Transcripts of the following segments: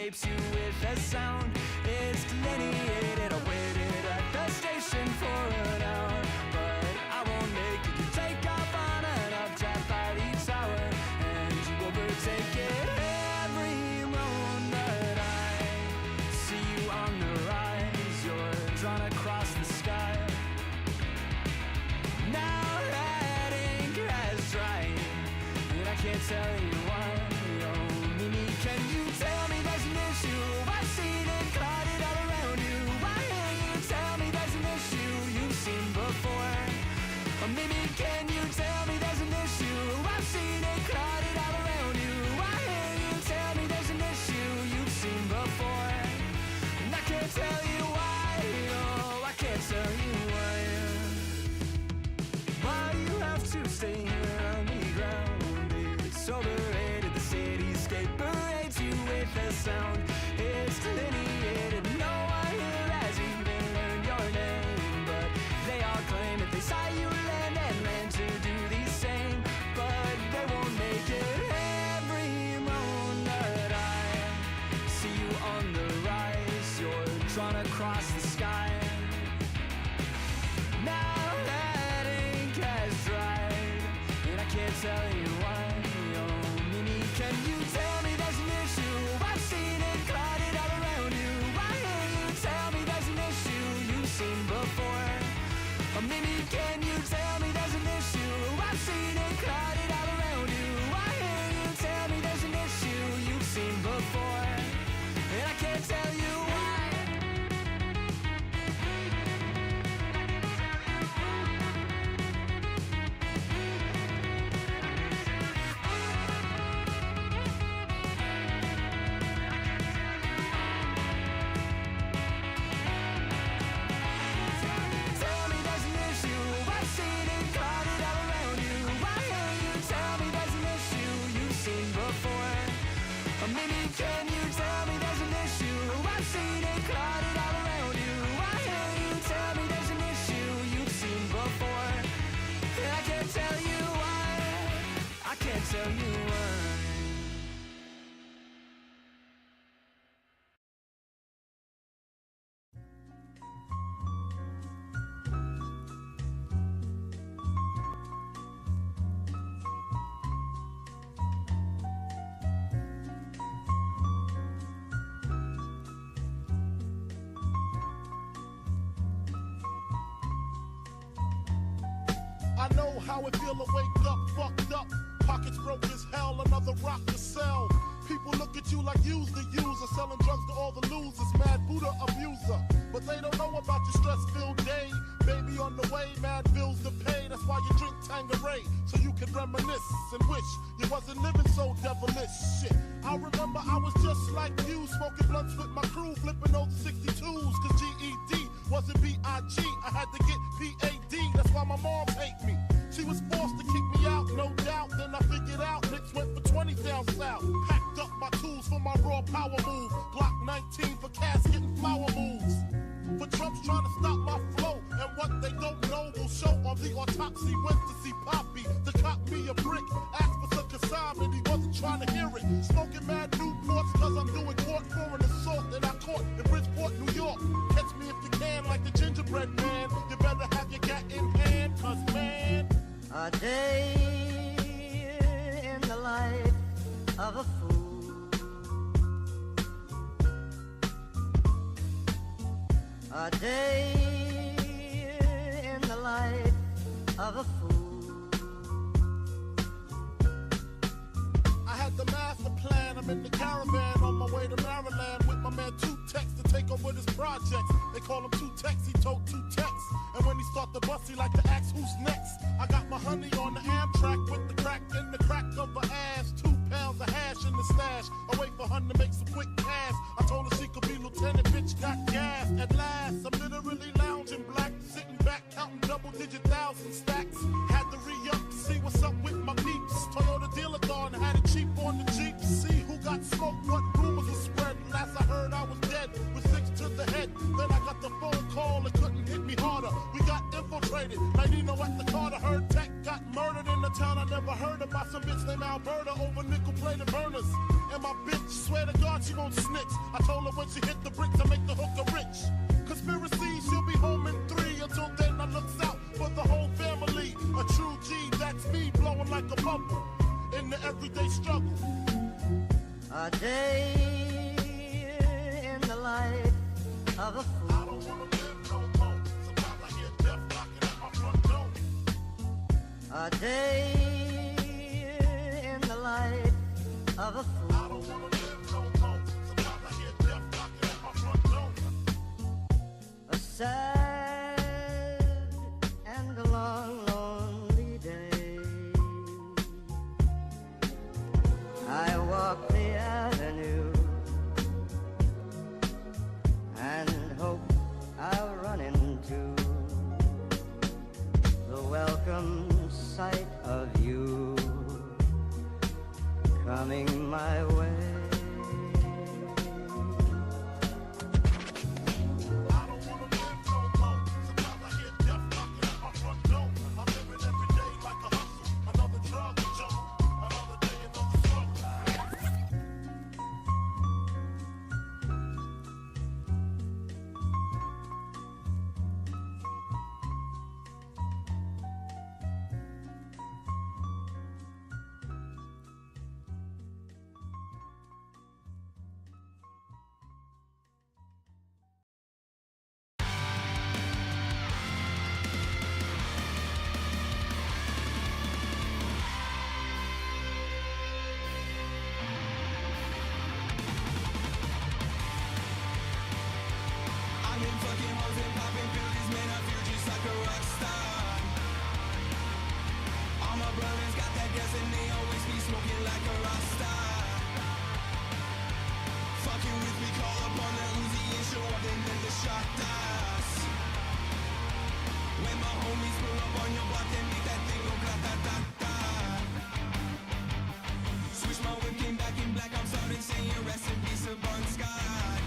escapes you with a sound. It's delineated. I waited at the station for an hour, but I won't make it. You take off on an updraft by each hour, and you overtake it. Every moment I see you on the rise, you're drawn across the sky. Now that ink has dried, and I can't tell you why. Oh, Mimi, can you tell me there's an issue? I've seen it clouded all around you. Why can't you tell me there's an issue you've seen before? Oh, Mimi, can you tell me there's an issue? I've seen it clouded all around you. Why can't you tell me there's an issue you've seen before? And I can't tell you why. Oh, I can't tell you why. Why you have to stay here on the ground? It's overrated. The cityscape parades you with a sound. It's delineated. No one here has even learned your name, but they all claim that they saw you land and land to do the same, but they won't make it. Every moment I see you on the rise, you're drawn across the sky. Now that ink has dried, and I can't tell you why. Oh, Mimi, can you tell me there's an issue? I've seen it clouded all around you. Why can't you tell me there's an issue you've seen before? Oh, Mimi, can you tell me there's an issue? I've seen it clouded all around you. Why can't you tell me there's an issue you've seen before? And I can't tell you why. Tell me there's an issue. I've seen it clouded all around you. Why can't you tell me there's an issue you've seen before? Or maybe can you tell me there's an issue? I've seen it clouded all around you. Why can't you tell me there's an issue you've seen before? And I can't tell you why. I can't tell you why. I know how it feel to wake up, fucked up. Pockets broke as hell, another rock to sell. People look at you like you's the user, selling drugs to all the losers, mad Buddha abuser. But they don't know about your stress-filled day. Baby on the way, mad bills to pay. That's why you drink Tanqueray, so you can reminisce and wish you wasn't living so devilish. Shit, I remember I was just like you, smoking blunts with my crew, flipping those 62s, cause GED wasn't B.I.G. I had to get P.A.D., that's why my mom hate me. She was forced to kick me out, no doubt. Then I figured out Knicks went for 20 down south. Packed up my tools for my raw power move. Glock 19 for casket and flower moves. For Trump's trying to stop my flow, and what they don't know will show on the autopsy. Went to see Poppy to cop me a brick. Asked for some consignment, he wasn't trying to hear it. Smoking mad Newports cause I'm doing court for an assault that I caught in Bridgeport, New York. Catch me if you can like the gingerbread man. You better have your gat in hand, cause man, a day in the life of a fool, a day in the life of a fool. I had the master plan, I'm in the caravan on my way to Maryland with my man Two Tex to take over this project. They call him Two Tex, he told Two Tex. And when he start the bus, he like to ask who's next. I got my honey on the Amtrak with the crack in the crack of her ass. 2 pounds of hash in the stash. I wait for her to make some quick cash. I told her she could be lieutenant, bitch got gas. At last, I'm literally lounging black, sitting back, counting double-digit thousand stacks. Had to re-up to see what's up with my peeps. Toyota dealer thought and had it cheap on the Jeep. See who got smoked, what rumors were spread. Last I heard I was dead with 6 to the head. Then I got the phone call and couldn't hit me harder. We got infiltrated. Nino at the Carter. Heard Tech got murdered in the town I never heard about. Some bitch named Alberta over nickel-plated burners. And my bitch, swear to God she won't snitch. I told her when she hit the brick to make the hooker rich. Conspiracy, she'll be home in 3. Until then, I looks out for the whole family. A true G, that's me, blowing like a bubble in the everyday struggle. A day in the life of a fool. I don't wanna live no more. Sometimes I hear death knocking at my front door. A day in the life of a fool. I don't wanna live no more. Sometimes I hear death knocking at my front door. A sad and a long, lonely day. I walk the avenue and hope I'll run into the welcome sight of you coming my way. I don't wanna live no more. Sometimes I hear death knocking at my front door. I'm living every day like a hustle. Another drug jump. Another day, another struggle. I've been fucking hoes and popping pills, man, I feel just like a rock star. All my brothers got that gas and they always be smoking like a rock star. Fucking with me, call up on the Uzi and show up, and then the shot dies. When my homies pull up on your block, then make that thing go grata-ta-ta. Switch my whip, came back in black, I'm starting saying rest in peace to Bon Scott.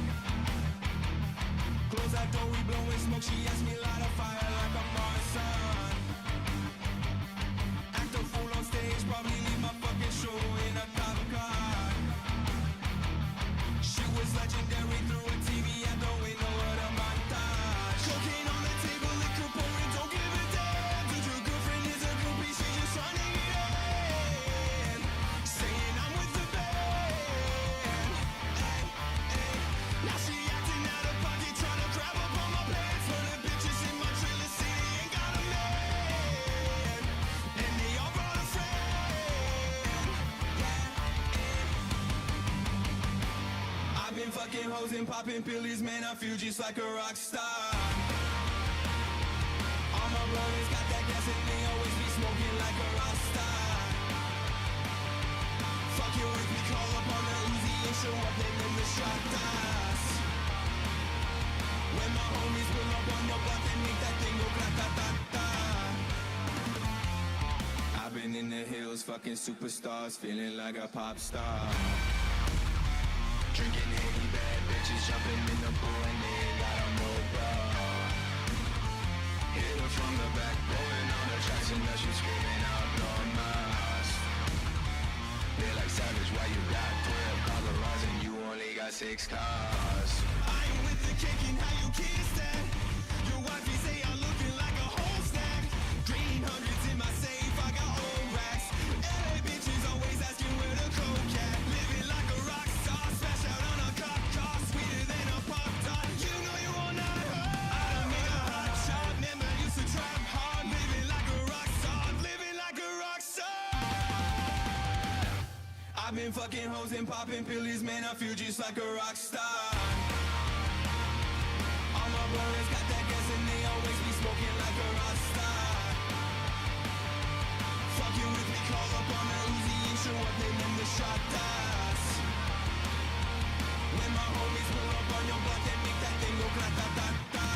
Close that door, we blowing smoke. She asked me light a fire like a Marsan. Act a fool on stage, probably leave my fucking show in a cop car. She was legendary through a TV at the window of the montage. Cocaine on the table, liquor pouring, don't give a damn. Dude, your girlfriend is a groupie, she just trying to get in. Saying I'm with the band. Now she acting out of pocket, trying to grab up on my pants. For the bitches in my trailer city ain't got a man. And they all brought a friend. I've been fucking hoes and popping pillies, man, I feel just like a rock star. All my brothers got that gas and they always be smoking like a rock star. Fucking with me, call up on the Uzi and show up, and then the shot dies. When my homies pull up on your block and make that thing go grata-ta-ta. I've been in the hills, fucking superstars, feeling like a pop star. Drinking Henny, bad bitches jumping in the pool and they ain't got a mobile. Hit her from the back, blowing on the tracks and now she's screaming out, Lord Mas. They're like, savage, why you got 12 cars around and you only got 6 cars? I ain't with the cake and how you kiss that. Your wifey say I'm looking like a whole snack. Green hundreds in my safe, I got old racks. LA bitches always asking where the coke at. Living like a rock star, smash out on a cop car, sweeter than a pop tart. You know you all not hurt. I done made a hot shot, never used to trap hard. Living like a rock star, living like a rock star. I've been fucking hoes and popping pillies, man, I feel just like a rock star. All my brothers got that gas and they always be smoking like a rock star. Fucking with me, call up on the Uzi and show up, and then the shot dies. When my homies pull up on your block and make that thing go grata-ta-ta.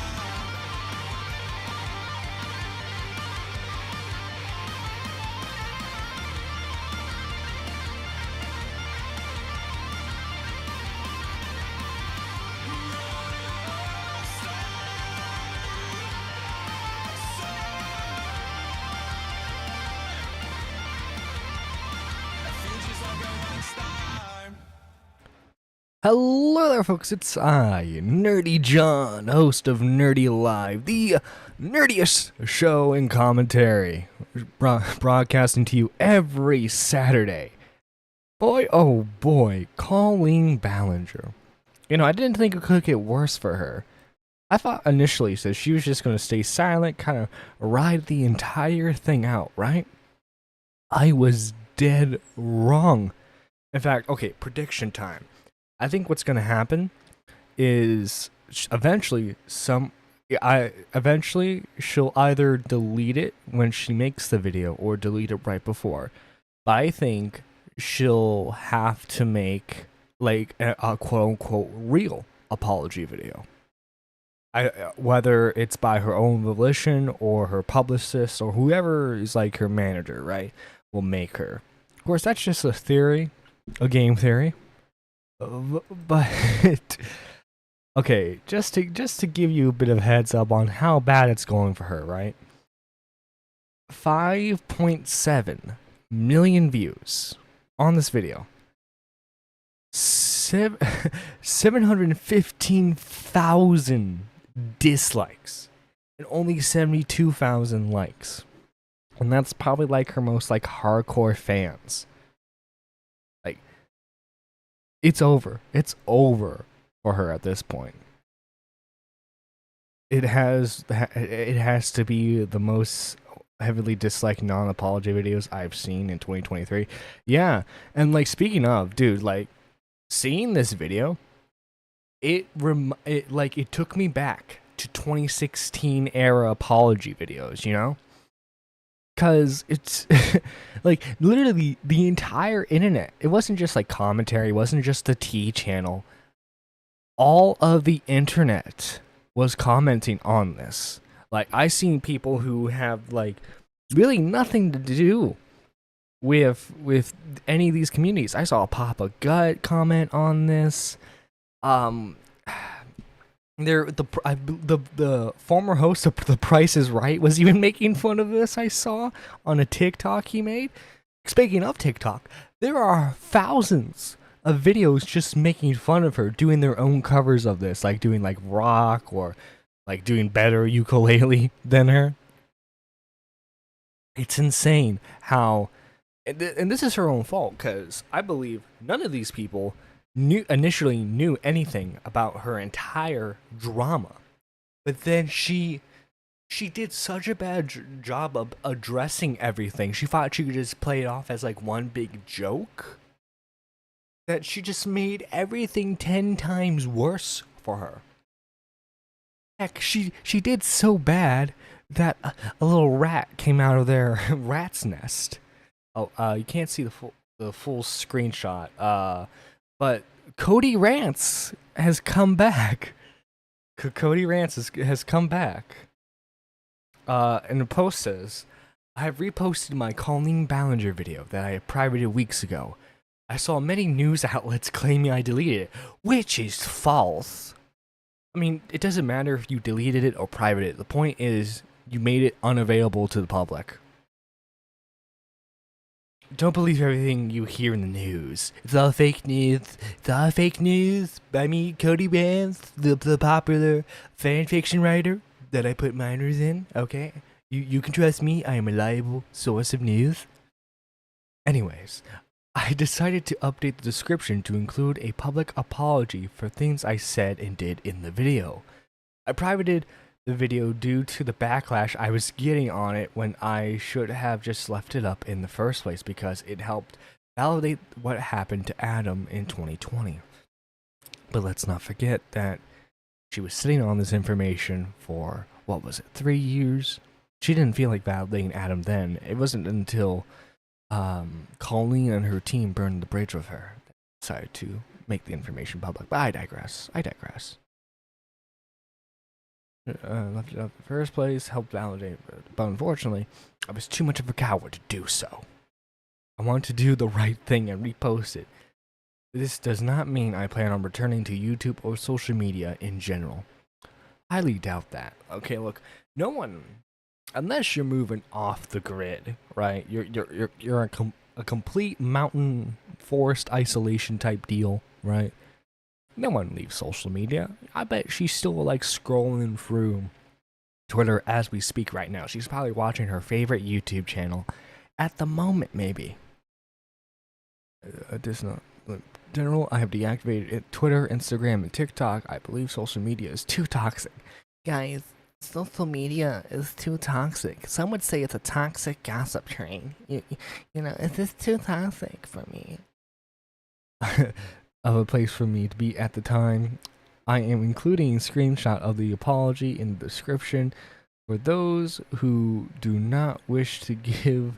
I feel just like a rock star. Hello there, folks. It's I, Nerdy John, host of Nerdy Live, the nerdiest show in commentary, broadcasting to you every Saturday. Boy, oh boy, Colleen Ballinger. You know, I didn't think it could get worse for her. I thought initially that she was just going to stay silent, kind of ride the entire thing out, right? I was dead wrong. In fact, okay, prediction time. I think what's going to happen is eventually she'll either delete it when she makes the video or delete it right before. But I think she'll have to make like a quote unquote real apology video. Whether it's by her own volition or her publicist or whoever is like her manager, right, will make her. Of course, that's just a theory, a game theory. But okay, just to give you a bit of heads up on how bad it's going for her, right? 5.7 million views on this video. 715,000 dislikes and only 72,000 likes. And that's probably like her most like hardcore fans. It's over. It's over for her at this point. It has to be the most heavily disliked non-apology videos I've seen in 2023. Yeah, and like speaking of, dude, like seeing this video, it took me back to 2016 era apology videos, you know? Because it's like literally the entire internet. It wasn't just like commentary, it wasn't just the T channel. All of the internet was commenting on this. Like I seen people who have like really nothing to do with any of these communities. I saw Papa Gut comment on this. The former host of The Price is Right was even making fun of this. I saw on a TikTok he made. Speaking of TikTok, there are thousands of videos just making fun of her, doing their own covers of this, like doing like rock or like doing better ukulele than her. It's insane how, and this is her own fault, because I believe none of these people initially knew anything about her entire drama, but then she did such a bad job of addressing everything. She thought she could just play it off as like one big joke, that she just made everything 10 times worse for her. Heck, she did so bad that a little rat came out of their rat's nest. Oh, you can't see the full screenshot. But Cody Rants has come back. Cody Rants has come back. And the post says, I have reposted my Colleen Ballinger video that I had privated weeks ago. I saw many news outlets claiming I deleted it, which is false. I mean, it doesn't matter if you deleted it or privated it. The point is, you made it unavailable to the public. Don't believe everything you hear in the news. It's all fake news. It's all fake news by me, Cody Rants, the popular fan fiction writer that I put minors in, okay? You can trust me, I am a reliable source of news. Anyways, I decided to update the description to include a public apology for things I said and did in the video. I privated the video due to the backlash I was getting on it when I should have just left it up in the first place, because it helped validate what happened to Adam in 2020. But let's not forget that she was sitting on this information for, 3 years? She didn't feel like validating Adam then. It wasn't until Colleen and her team burned the bridge with her that decided to make the information public. But I digress. Left it up in the first place, helped validate, but unfortunately, I was too much of a coward to do so. I wanted to do the right thing and repost it. This does not mean I plan on returning to YouTube or social media in general. Highly doubt that. Okay, look, no one, unless you're moving off the grid, right? You're a complete mountain forest isolation type deal, right? No one leaves social media. I bet she's still like scrolling through Twitter as we speak right now. She's probably watching her favorite YouTube channel at the moment, maybe. General, I have deactivated Twitter, Instagram, and TikTok. I believe social media is too toxic. Guys, social media is too toxic. Some would say it's a toxic gossip train. You know, is this too toxic for me? Of a place for me to be at the time. I am including a screenshot of the apology in the description. For those who do not wish to give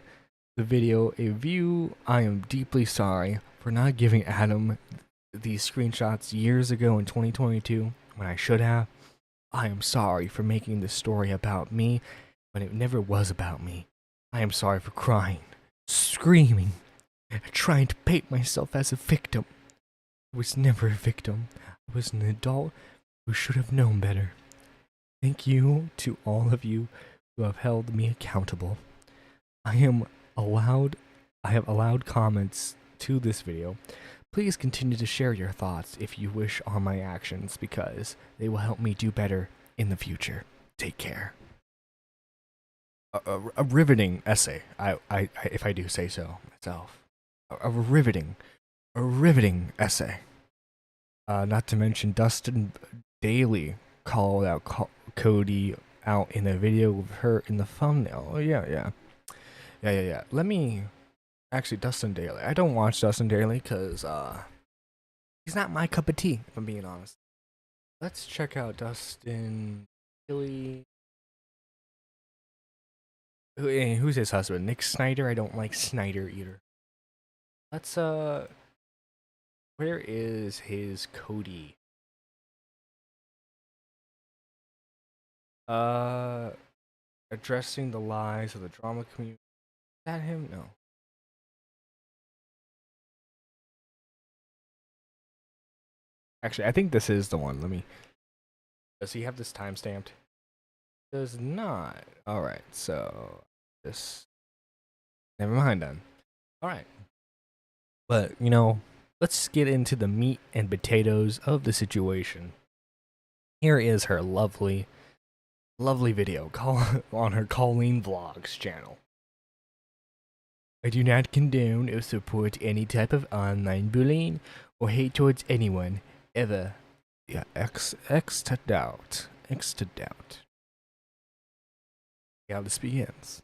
the video a view, I am deeply sorry for not giving Adam these screenshots years ago in 2022 when I should have. I am sorry for making this story about me when it never was about me. I am sorry for crying, screaming, and trying to paint myself as a victim. I was never a victim. I was an adult who should have known better. Thank you to all of you who have held me accountable. I have allowed comments to this video. Please continue to share your thoughts if you wish on my actions because they will help me do better in the future. Take care. A riveting essay, if I do say so myself. A riveting essay. Not to mention Dustin Daly called out Cody out in a video with her in the thumbnail. Oh yeah. Let me actually Dustin Daly. I don't watch Dustin Daly because he's not my cup of tea, if I'm being honest. Let's check out Dustin Daly. Who's his husband? Nick Snyder? I don't like Snyder either. Let's where is his Cody? Addressing the lies of the drama community. Is that him? No. Actually, I think this is the one. Let me. Does he have this time stamped? Does not. Alright, so this. Never mind then. Alright. But, you know, let's get into the meat and potatoes of the situation. Here is her lovely video on her Colleen Vlogs channel. I do not condone or support any type of online bullying or hate towards anyone, ever. Yeah, X to doubt. Yeah, this begins.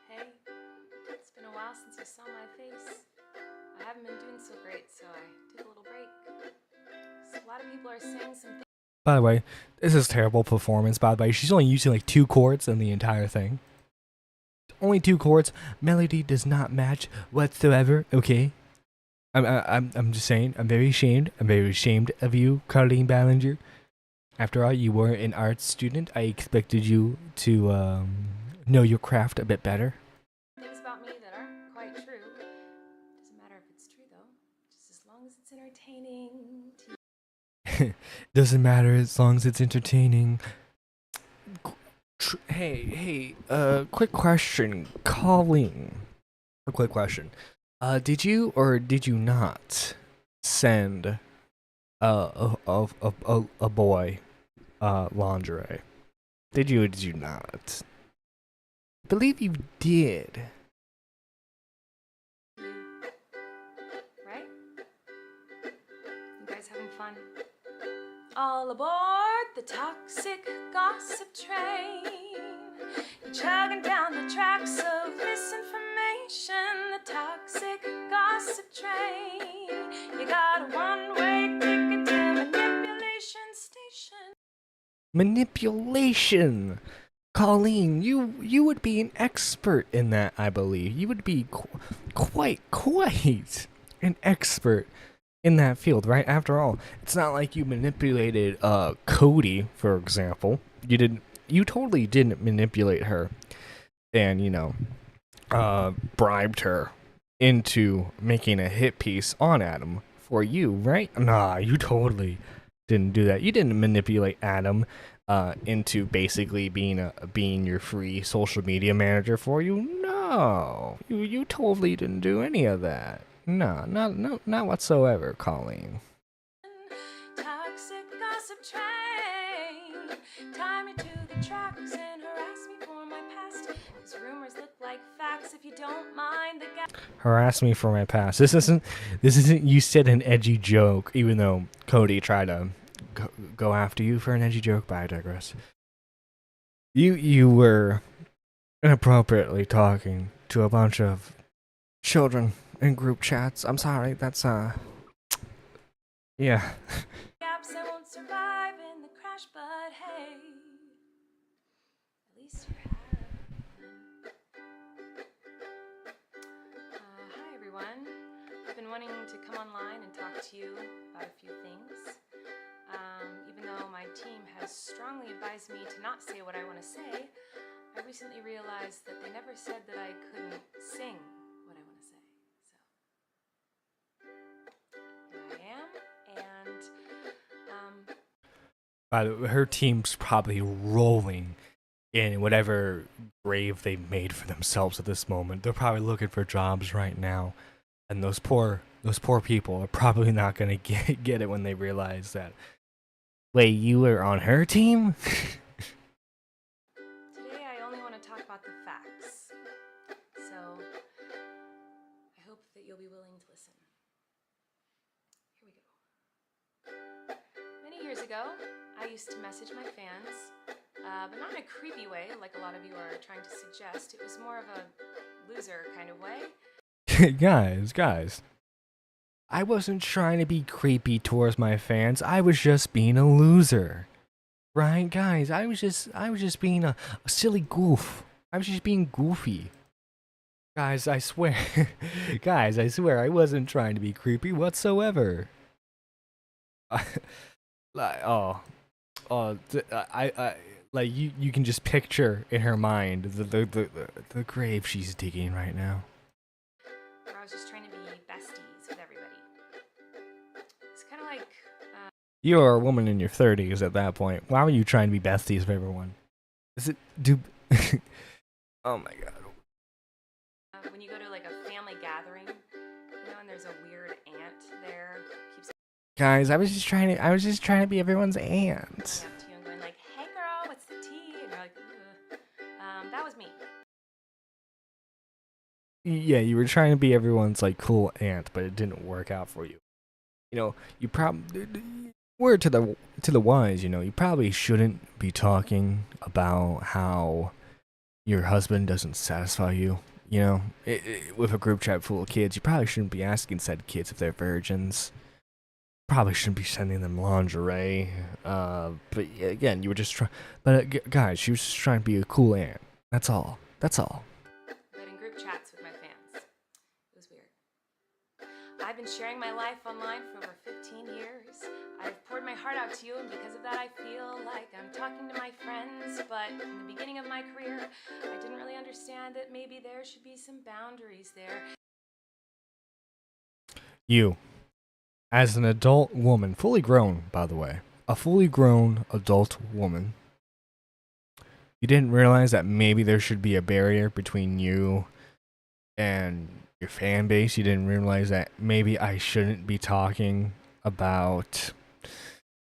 Hey, it's been a while since you saw my face. I haven't been doing so great, so I took a little break. A lot of people are saying some things. By the way, this is terrible performance, by the way. She's only using like 2 chords in the entire thing. Only 2 chords. Melody does not match whatsoever, okay? I'm just saying, I'm very ashamed. I'm very ashamed of you, Carleen Ballinger. After all, you were an art student. I expected you to know your craft a bit better. Things about me that aren't quite true. Doesn't matter if it's true though, just as long as it's entertaining to you. Doesn't matter as long as it's entertaining. Hey, quick question, Colleen. A quick question. Did you or did you not send a boy lingerie? Did you or did you not? I believe you did. Right? You guys having fun? All aboard the toxic gossip train. You're chugging down the tracks of misinformation. The toxic gossip train. You got a one-way ticket to manipulation station. Manipulation. Colleen, you would be an expert in that, I believe. You would be quite an expert in that field, right? After all, it's not like you manipulated Cody, for example. You totally didn't manipulate her and, you know, bribed her into making a hit piece on Adam for you, right? Nah, you totally didn't do that. You didn't manipulate Adam into basically being your free social media manager for you. No, you totally didn't do any of that. No, not whatsoever, Colleen. Toxic gossip train. Tie me to the tracks and harass me for my past. These rumors look like facts if you don't mind the Harass me for my past. This isn't you said an edgy joke, even though Cody tried to go after you for an edgy joke, but I digress. You were inappropriately talking to a bunch of children in group chats. I'm sorry, that's yeah. gaps I won't survive in the crash, but hey, at least you have. Hi everyone. I've been wanting to come online and talk to you about a few things. Even though my team has strongly advised me to not say what I want to say, I recently realized that they never said that I couldn't sing what I want to say. So here I am, and By the way, her team's probably rolling in whatever grave they've made for themselves at this moment. They're probably looking for jobs right now, and those poor people are probably not gonna get it when they realize that. Wait, you were on her team? today I only want to talk about the facts. So I hope that you'll be willing to listen. Here we go. Many years ago, I used to message my fans, but not in a creepy way like a lot of you are trying to suggest. It was more of a loser kind of way. guys. I wasn't trying to be creepy towards my fans. I was just being a loser. Right, guys? I was just being a silly goof. I was just being goofy. Guys, I swear. Guys, I swear I wasn't trying to be creepy whatsoever. I like you can just picture in her mind the grave she's digging right now. Where I was just trying to be besties with everybody. It's kind of like You're a woman in your 30s at that point. Why were you trying to be besties with everyone? Is it Oh my god. when you go to like a family gathering, and there's a weird aunt there keeps Guys, I was just trying to be everyone's aunt. coming up to you and going like, "Hey girl, what's the tea?" And you're like, "Ugh." That was me. Yeah, you were trying to be everyone's like cool aunt, but it didn't work out for you. You know, you probably word to the wise, you probably shouldn't be talking about how your husband doesn't satisfy you. With a group chat full of kids, you probably shouldn't be asking said kids if they're virgins. Probably shouldn't be sending them lingerie. But yeah, again, you were just trying. But guys, she was just trying to be a cool aunt. That's all. But in group chats with my fans, it was weird. I've been sharing my life online for over 15 years. I've poured my heart out to you, and because of that, I feel like I'm talking to my friends. But in the beginning of my career, I didn't really understand that maybe there should be some boundaries there. You, as an adult woman, fully grown, by the way, a fully grown adult woman, you didn't realize that maybe there should be a barrier between you and your fan base. You didn't realize that maybe I shouldn't be talking about,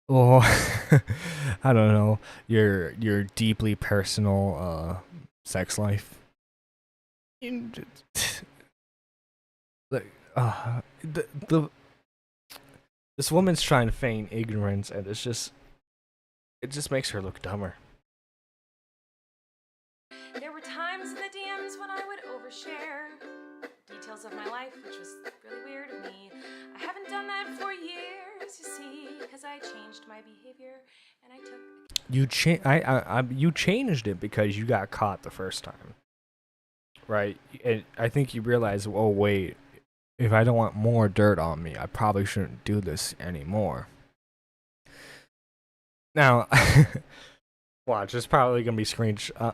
I don't know, your deeply personal sex life. This woman's trying to feign ignorance, and it just makes her look dumber. There were times in the DMs when I would overshare details of my life, which was really weird of me. I haven't done that for years, you see, because I changed my behavior and I took. You changed it because you got caught the first time, right? And I think you realized, oh wait, if I don't want more dirt on me, I probably shouldn't do this anymore. Now, watch. There's probably gonna be screenshots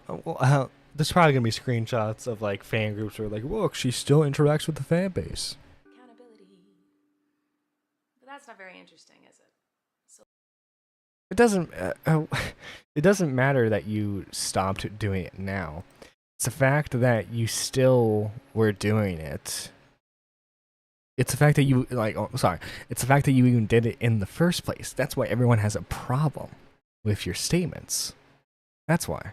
of like fan groups where like, look, she still interacts with the fan base. Accountability. But that's not very interesting, is it? It doesn't. It doesn't matter that you stopped doing it now. It's the fact that you still were doing it. It's the fact that you It's the fact that you even did it in the first place. That's why everyone has a problem with your statements. That's why.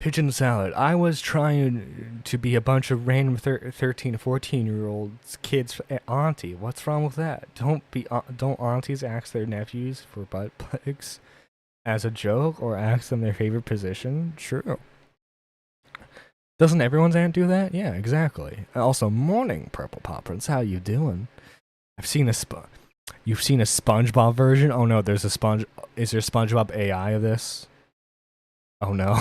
Pigeon salad. I was trying to be a bunch of random 13 to 14-year-olds kids auntie. What's wrong with that? Don't aunties ask their nephews for butt plugs as a joke or ask them their favorite position? True. Doesn't everyone's aunt do that? Yeah, exactly. Also, morning, Purple Poppers. How you doing? You've seen a SpongeBob version? Oh no, there's a Sponge. Is there SpongeBob AI of this? Oh no.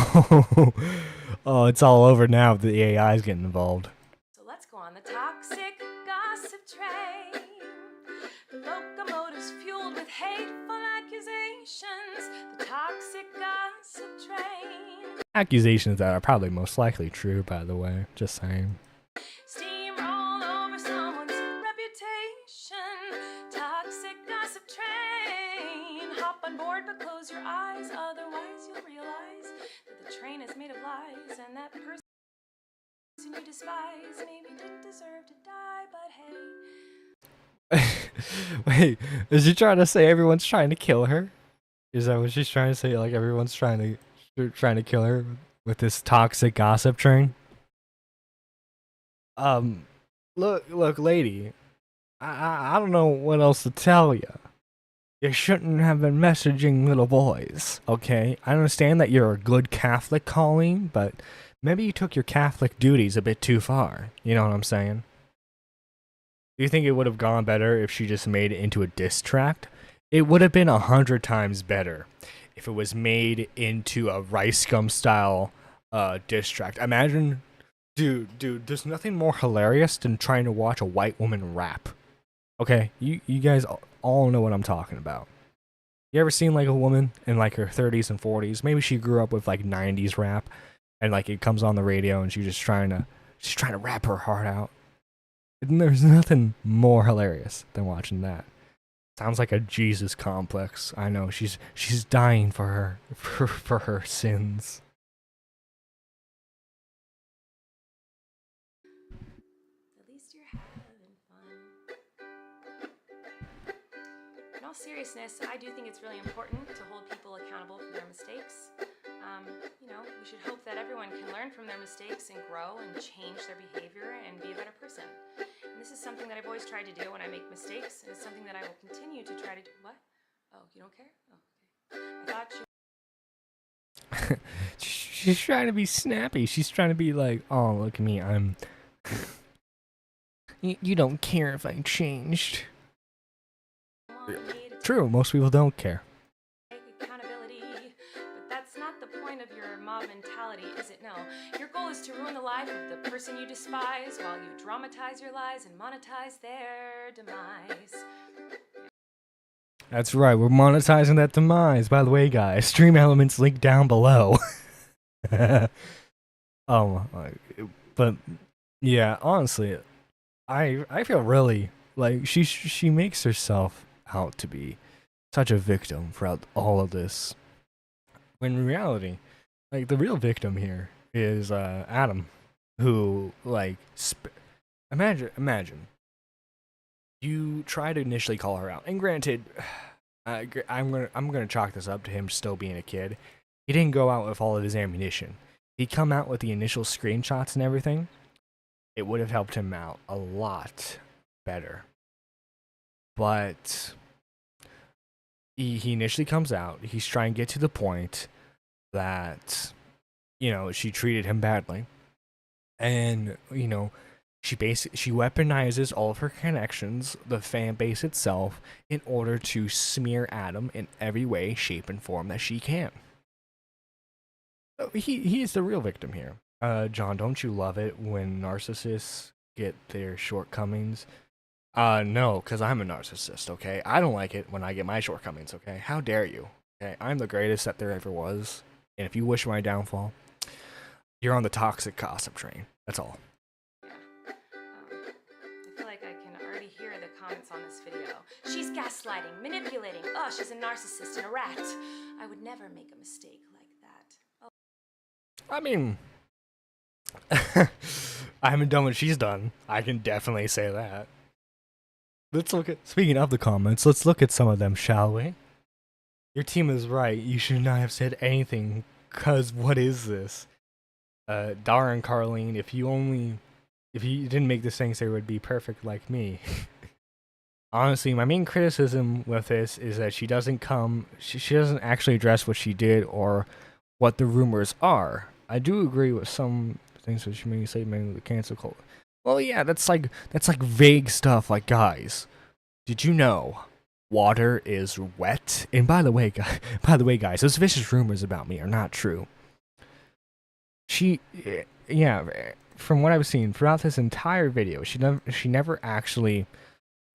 Oh, it's all over now. The AI is getting involved. So let's go on the toxic gossip train. The locomotive's fueled with hateful accusations. The toxic gossip train. Accusations that are probably most likely true, by the way. Just saying. Steamroll over someone's reputation. Toxic gossip train. Hop on board but close your eyes, otherwise you'll realize that the train is made of lies, and that person you despise maybe didn't deserve to die, but hey. Wait, is she trying to say everyone's trying to kill her? Is that what she's trying to say? Like everyone's trying to kill her with this toxic gossip train? Look, lady. I don't know what else to tell you. You shouldn't have been messaging little boys, okay? I understand that you're a good Catholic, Colleen, but maybe you took your Catholic duties a bit too far. You know what I'm saying? Do you think it would have gone better if she just made it into a diss track? It would have been 100 times better if it was made into a Rice Gum style diss track. Imagine, dude, there's nothing more hilarious than trying to watch a white woman rap. Okay, you guys all know what I'm talking about. You ever seen like a woman in like her 30s and 40s? Maybe she grew up with like 90s rap, and like it comes on the radio and she's trying to rap her heart out. And there's nothing more hilarious than watching that. Sounds like a Jesus complex. I know she's dying for her sins. At least you're having fun. In all seriousness, I do think it's really important to hold people accountable for their mistakes. We should hope that everyone can learn from their mistakes and grow and change their behavior and be a better person. And this is something that I've always tried to do when I make mistakes, and it's something that I will continue to try to do. What? Oh, you don't care? Oh, okay. I thought you... She's trying to be snappy. She's trying to be like, oh, look at me. You don't care if I changed. True, most people don't care. Accountability, but that's not the point of your mob mentality, is it? No. Your goal is to ruin the life of the person you despise while you dramatize your lies and monetize their demise. That's right, we're monetizing that demise. By the way, guys, stream elements link down below. But yeah, honestly, I feel really like she makes herself out to be such a victim throughout all of this. When in reality, like the real victim here is Adam, who like imagine you try to initially call her out, and granted, I'm gonna chalk this up to him still being a kid. He didn't go out with all of his ammunition. He'd come out with the initial screenshots and everything. It would have helped him out a lot better. But he initially comes out. He's trying to get to the point that, she treated him badly. And, she weaponizes all of her connections, the fan base itself, in order to smear Adam in every way, shape, and form that she can. So he is the real victim here. John, don't you love it when narcissists get their shortcomings? No, because I'm a narcissist, okay? I don't like it when I get my shortcomings, okay? How dare you? Okay, I'm the greatest that there ever was. And if you wish my downfall, you're on the toxic gossip train. That's all. Yeah. I feel like I can already hear the comments on this video. She's gaslighting, manipulating. Oh, she's a narcissist and a rat. I would never make a mistake like that. Oh. I mean, I haven't done what she's done. I can definitely say that. Let's look at, speaking of the comments, let's look at some of them, shall we? Your team is right. You should not have said anything, cause what is this? Dara and Carlene, if you didn't make this thing, it would be perfect like me. Honestly, my main criticism with this is that she doesn't actually address what she did or what the rumors are. I do agree with some things that she may say, mainly the cancel culture. Well, yeah, that's like vague stuff. Like, guys, did you know water is wet? And by the way, guys, those vicious rumors about me are not true. From what I've seen throughout this entire video, she never actually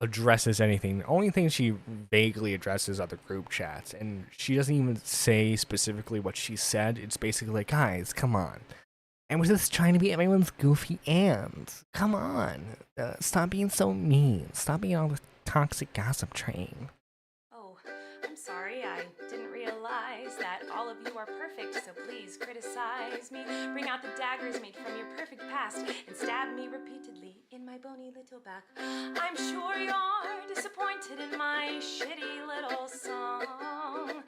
addresses anything. The only thing she vaguely addresses are the group chats, and she doesn't even say specifically what she said. It's basically like, guys, come on. And was this trying to be everyone's goofy ends? Come on. Stop being so mean. Stop being on the toxic gossip train. Oh, I'm sorry. I didn't realize that all of you are perfect, so please criticize me. Bring out the daggers made from your perfect past and stab me repeatedly in my bony little back. I'm sure you're disappointed in my shitty little song.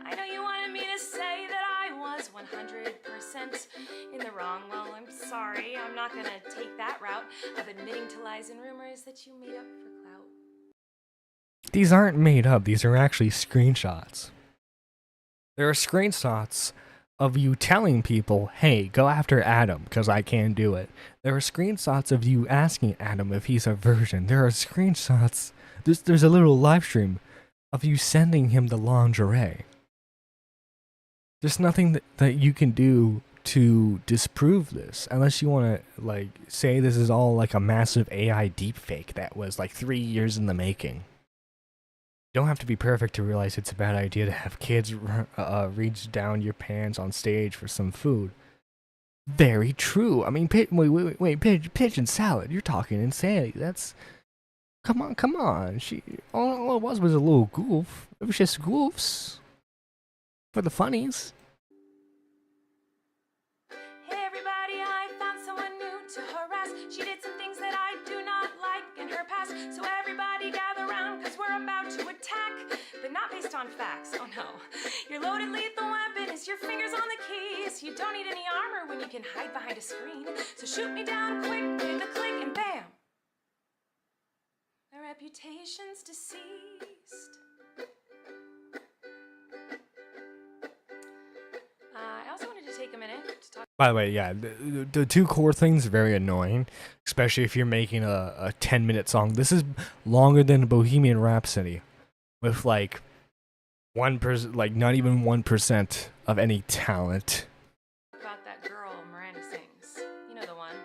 I know you wanted me to say that I was 100% in the wrong. Well, I'm sorry. I'm not gonna take that route of admitting to lies and rumors that you made up for clout. These aren't made up. These are actually screenshots. There are screenshots of you telling people, hey, go after Adam, because I can't do it. There are screenshots of you asking Adam if he's a virgin. There are screenshots. There's a little live stream of you sending him the lingerie. There's nothing that you can do to disprove this, unless you want to, like, say this is all like a massive AI deepfake that was like 3 years in the making. You don't have to be perfect to realize it's a bad idea to have kids reach down your pants on stage for some food. Very true. I mean, wait, pigeon salad. You're talking insanity. That's, come on. All it was a little goof. It was just goofs for the funnies. Hey everybody, I found someone new to harass. She did some things that I do not like in her past. So everybody gather round, cause we're about to attack. But not based on facts, oh no. Your loaded lethal weapon is your fingers on the keys. You don't need any armor when you can hide behind a screen. So shoot me down quick with a click and bam. My reputation's deceased. I also wanted to take a minute to talk. By the way, yeah, the two core things are very annoying, especially if you're making a 10-minute song. This is longer than Bohemian Rhapsody, with like 1%, like not even 1% of any talent. About that girl Miranda sings. You know the one.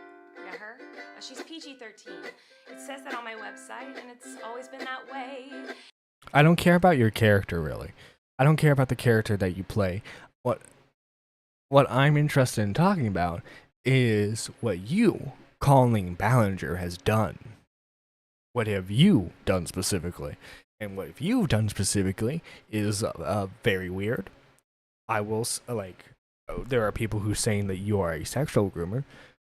Yeah, her? She's PG-13. It says that on my website, and it's always been that way. I don't care about your character, really. I don't care about the character that you play. What I'm interested in talking about is what you, Colleen Ballinger, has done. What have you done specifically? And what you've done specifically is very weird. I will, there are people who saying that you are a sexual groomer.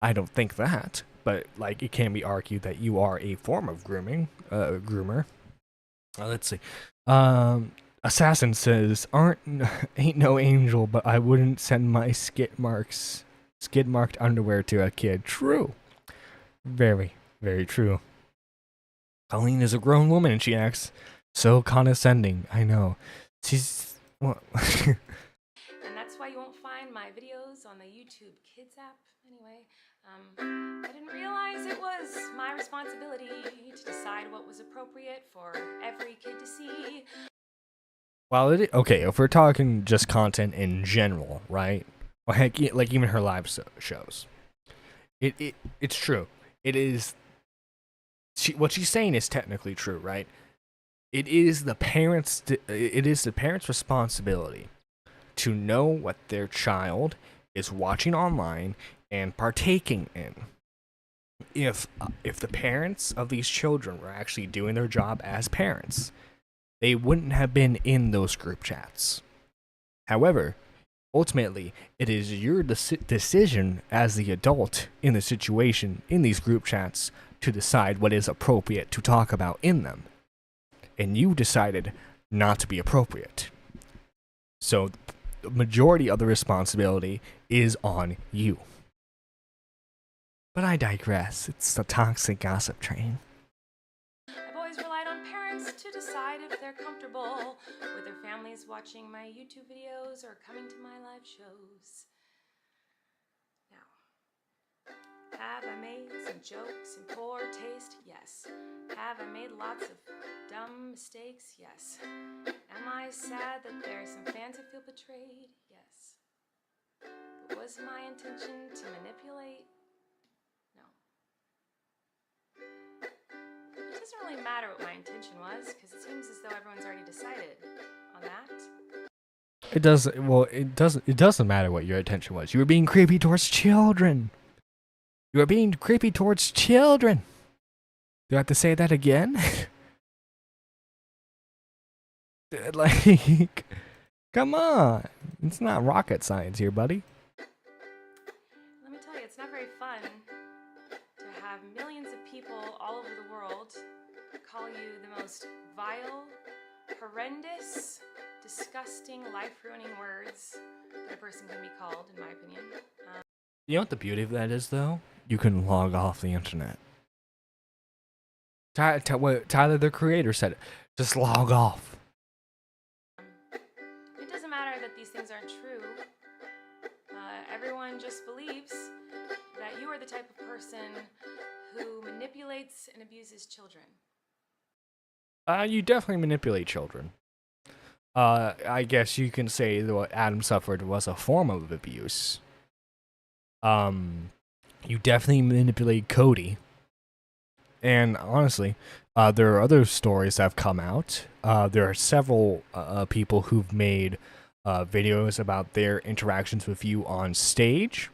I don't think that, but like it can be argued that you are a form of groomer. Let's see. Assassin says, ain't no angel, but I wouldn't send my skid marked underwear to a kid. True. Very, very true. Colleen is a grown woman and she acts so condescending. I know. She's, well. And that's why you won't find my videos on the YouTube Kids app. Anyway, I didn't realize it was my responsibility to decide what was appropriate for every kid to see. Well, okay, if we're talking just content in general, right? Or heck, like even her live shows. It's true. It is. What she's saying is technically true, right? It is the parents' responsibility to know what their child is watching online and partaking in. if the parents of these children were actually doing their job as parents, they wouldn't have been in those group chats. However, ultimately, it is your decision as the adult in the situation in these group chats to decide what is appropriate to talk about in them. And you decided not to be appropriate. So the majority of the responsibility is on you. But I digress. It's the toxic gossip train. I've always relied on parents to decide if they're comfortable with their families watching my YouTube videos or coming to my live shows. Now, have I made some jokes in poor taste? Yes. Have I made lots of dumb mistakes? Yes. Am I sad that there are some fans who feel betrayed? Yes. But was my intention to manipulate? No. It doesn't really matter what my intention was, because it seems as though everyone's already decided on that. It doesn't matter what your intention was. You were being creepy towards children. You were being creepy towards children. Do I have to say that again? Like, come on. It's not rocket science here, buddy. Let me tell you, it's not very fun to have millions of people all over the world call you the most vile, horrendous, disgusting, life-ruining words that a person can be called, in my opinion. You know what the beauty of that is, though? You can log off the internet. Tyler, the creator, said it. Just log off. It doesn't matter that these things aren't true. Everyone just believes that you are the type of person who manipulates and abuses children. You definitely manipulate children. I guess you can say that what Adam suffered was a form of abuse. You definitely manipulate Cody. And honestly, there are other stories that have come out. There are several people who've made videos about their interactions with you on stage.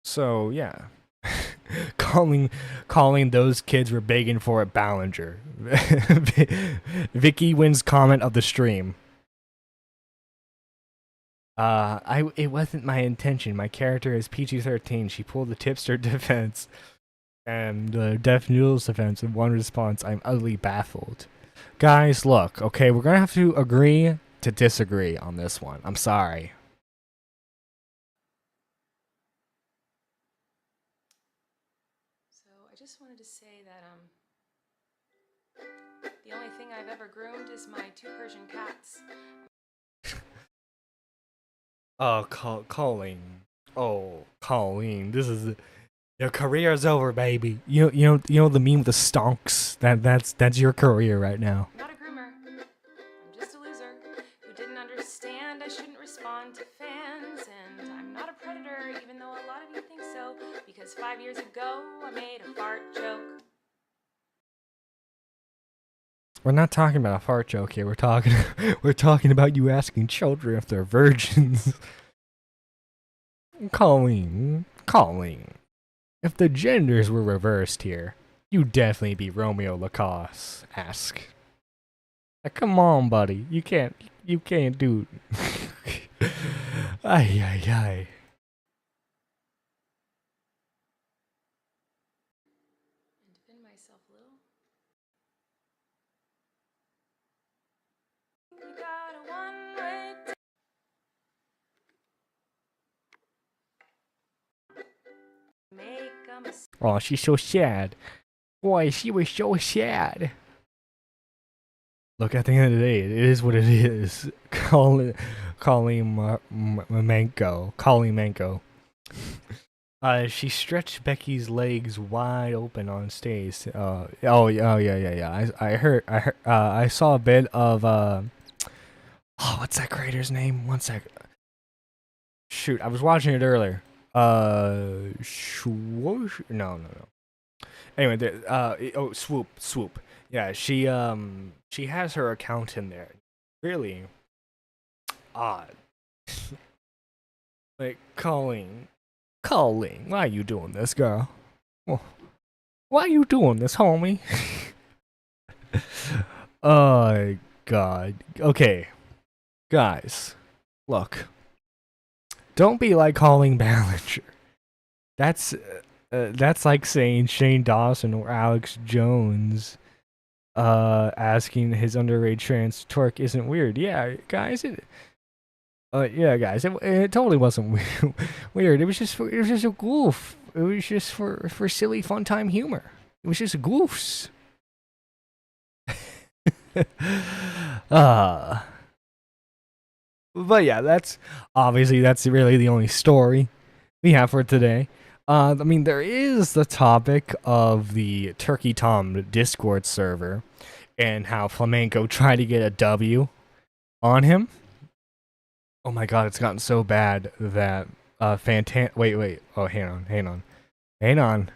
So yeah, calling those kids were begging for a Ballinger. Vicky wins comment of the stream. It wasn't my intention. My character is PG-13. She pulled the tipster defense and the deaf noodles defense in one response. I'm utterly baffled. Guys, look, okay, we're gonna have to agree to disagree on this one. I'm sorry. So I just wanted to say that the only thing I've ever groomed is my 2 Persian cats. Oh, Colleen. Oh, Colleen. This is your career's over, baby. You know the meme with the stonks. That's your career right now. I'm not a groomer. I'm just a loser who didn't understand I shouldn't respond to fans, and I'm not a predator, even though a lot of you think so, because 5 years ago I made a fart joke. We're not talking about a fart joke here. We're talking about you asking children if they're virgins. Colleen. If the genders were reversed here, you'd definitely be Romeo Lacoste-esque. Like, come on, buddy. You can't do. Ay. And defend myself a little. You got a one-way ticket. Make a mistake. Oh, she's so sad. Boy, she was so sad. Look, at the end of the day, it is what it is. Colleen Manko. She stretched Becky's legs wide open on stage. Yeah. I saw a bit of what's that creator's name? One sec. Shoot, I was watching it earlier. No. Anyway, Swoop. Yeah, she has her account in there. Really odd. Like, Colleen, why are you doing this, girl? Why are you doing this, homie? Oh, God. Okay. Guys, look. Don't be like calling Ballinger. That's like saying Shane Dawson or Alex Jones asking his underage trans twerk isn't weird. Yeah, guys, it totally wasn't weird. It was just a goof. It was just for silly fun time humor. It was just goofs. But yeah, that's really the only story we have for today. I mean, there is the topic of the Turkey Tom Discord server and how Flamenco tried to get a W on him. Oh my God, it's gotten so bad that wait. Oh, hang on. A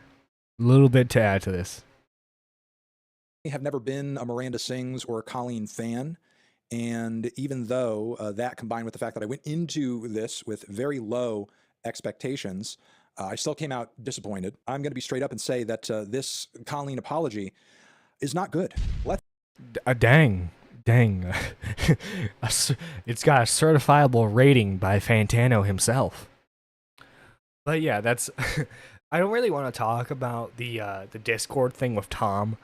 little bit to add to this. I have never been a Miranda Sings or a Colleen fan. And even though that combined with the fact that I went into this with very low expectations, I still came out disappointed. I'm going to be straight up and say that this Colleen apology is not good. Dang. It's got a certifiable rating by Fantano himself. But yeah, that's... I don't really want to talk about the Discord thing with Tom.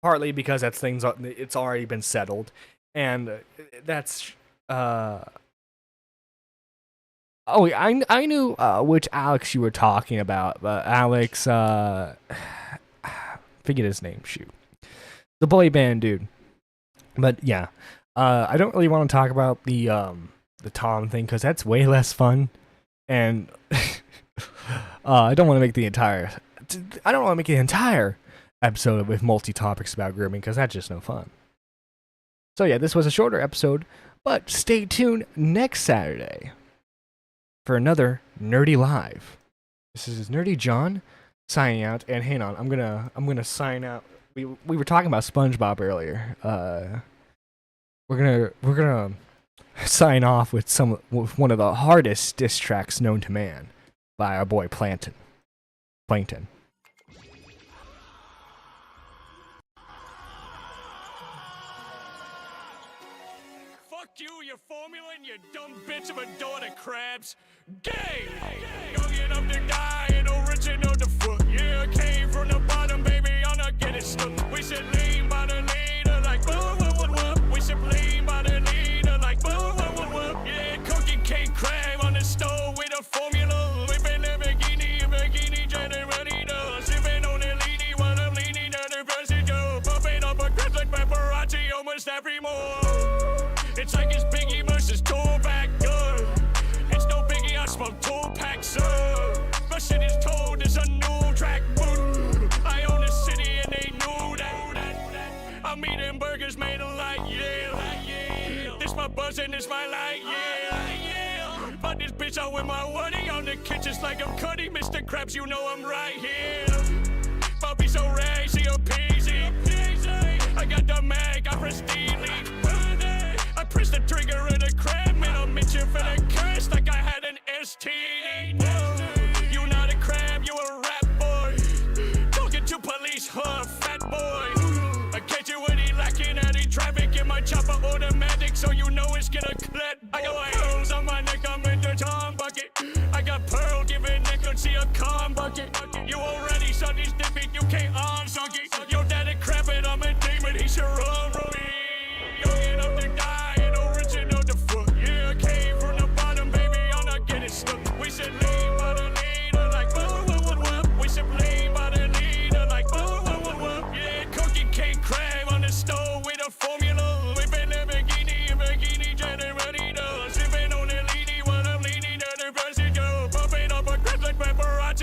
Partly because it's already been settled. And that's... I knew which Alex you were talking about. Alex... forget his name, shoot. The boy band dude. But yeah, I don't really want to talk about the Tom thing because that's way less fun, and I don't want to make the entire episode with multi topics about grooming because that's just no fun. So yeah, this was a shorter episode, but stay tuned next Saturday for another Nerdy Live. This is Nerdy John signing out, and hang on, I'm gonna sign out. We were talking about SpongeBob earlier. We're gonna sign off with one of the hardest diss tracks known to man by our boy Plankton. Fuck you, your formula, and your dumb bitch of a daughter crabs. Gay! Young enough to die and original to foot. Yeah, I came from the bottom, baby, I'm not getting stuck. We should lean by the leader like whoop, whoop, whoop, whoop. We should lean by the leader like whoop, whoop, whoop, whoop. Yeah, cookie cake crab on the stove with a formula. Whipping the bikini generator. Sipping on the leany while I'm leaning on the passenger. Pumping up a crest like paparazzi almost every morning. It's like it's Biggie versus Tupac, it's no Biggie, I smoke 2 packs, my shit is told, it's a new track, I own the city and they knew that, I'm eating burgers made of light, yeah, this my buzz and this my light, yeah, fuck this bitch out with my woody, on the kitchens like I'm Cuddy, Mr. Krabs, you know I'm right here, Bobby so racy, a peasy, I got the mag, I press delete, I press the trigger of the crab, man, I'm itching for the curse like I had an STD. You not a crab, you a rap boy. Talking to police, fat boy. I catch you when he lacking at traffic in my chopper automatic, so you know it's gonna clip. I got pearls on my neck, I'm in the Tom bucket. I got pearl giving neck, see a calm bucket. You already saw this dipping, you can't